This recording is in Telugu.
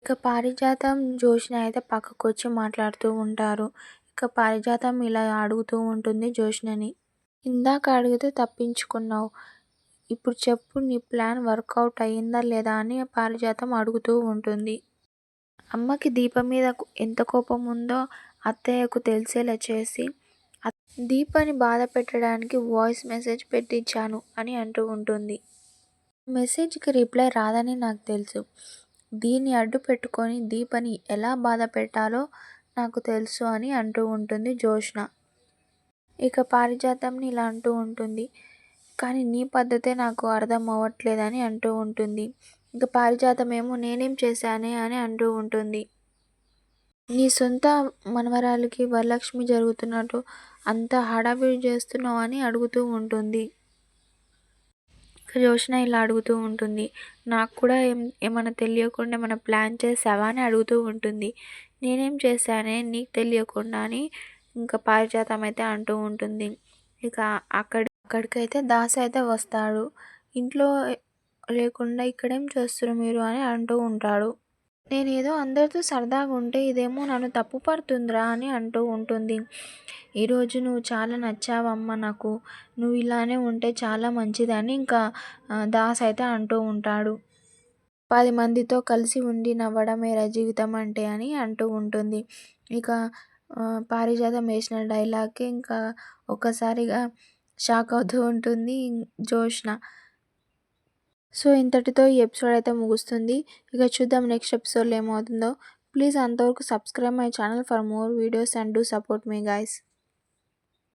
ఇక పారిజాతం, జోష్న అయితే పక్కకొచ్చి మాట్లాడుతూ ఉంటారు. ఇక పారిజాతం ఇలా అడుగుతూ ఉంటుంది జోష్నని. ఇందాక అడిగితే తప్పించుకున్నావు. ఇప్పుడు చెప్పు నీ ప్లాన్ వర్కౌట్ అయిందా లేదా అని పారిజాతం అడుగుతూ ఉంటుంది. అమ్మకి దీప మీద ఎంత కోపం ఉందో అత్తయ్యకు తెలిసేలా చేసి దీపని బాధ పెట్టడానికి వాయిస్ మెసేజ్ పెట్టించాను అని అంటూ ఉంటుంది. మెసేజ్కి రిప్లై రాదని నాకు తెలుసు. దీన్ని అడ్డు పెట్టుకొని దీపని ఎలా బాధ పెట్టాలో నాకు తెలుసు అని అంటూ ఉంటుంది జోష్న. ఇక పారిజాతంని ఇలా అంటూ ఉంటుంది. కానీ నీ పద్ధతే నాకు అర్థం అవ్వట్లేదని అంటూ ఉంటుంది. ఇక పారిజాతం ఏమో నేనేం చేశానే అని అంటూ ఉంటుంది. నీ సొంత మనవరాలికి వరలక్ష్మి జరుగుతున్నట్టు అంత హడావిడి చేస్తున్నావు అని అడుగుతూ ఉంటుంది. ఇక జోష్న ఇలా అడుగుతూ ఉంటుంది. నాకు కూడా ఏమన్నా తెలియకుండా ఏమన్నా ప్లాన్ చేసావా అని అడుగుతూ ఉంటుంది. నేనేం చేశానే నీకు తెలియకుండా అని ఇంకా పారిజాతం అయితే అంటూ ఉంటుంది. ఇక అక్కడికైతే దాస్ అయితే వస్తాడు. ఇంట్లో లేకుండా ఇక్కడేం చేస్తున్నారు మీరు అని అంటూ ఉంటాడు. నేనేదో అందరితో సరదాగా ఉంటే ఇదేమో నన్ను తప్పు పడుతుందిరా అని అంటూ ఉంటుంది. ఈరోజు నువ్వు చాలా నచ్చావమ్మా నాకు. నువ్వు ఇలానే ఉంటే చాలా మంచిదని ఇంకా దాస్ అయితే అంటూ ఉంటాడు. 10 మందితో కలిసి ఉండి నవ్వడమేరా జీవితం అంటే అని అంటూ ఉంటుంది. ఇక పారిజాతం వేసిన డైలాగ్‌కి ఇంకా ఒక్కసారిగా షాక్ అవుతూ ఉంటుంది జోష్న. సో, ఇంతటితో ఈ ఎపిసోడ్ అయితే ముగుస్తుంది. ఇక చూద్దాం నెక్స్ట్ ఎపిసోడ్‌లో ఏమవుతుందో. ప్లీజ్ అంతవరకు subscribe my channel for more videos and do support me guys.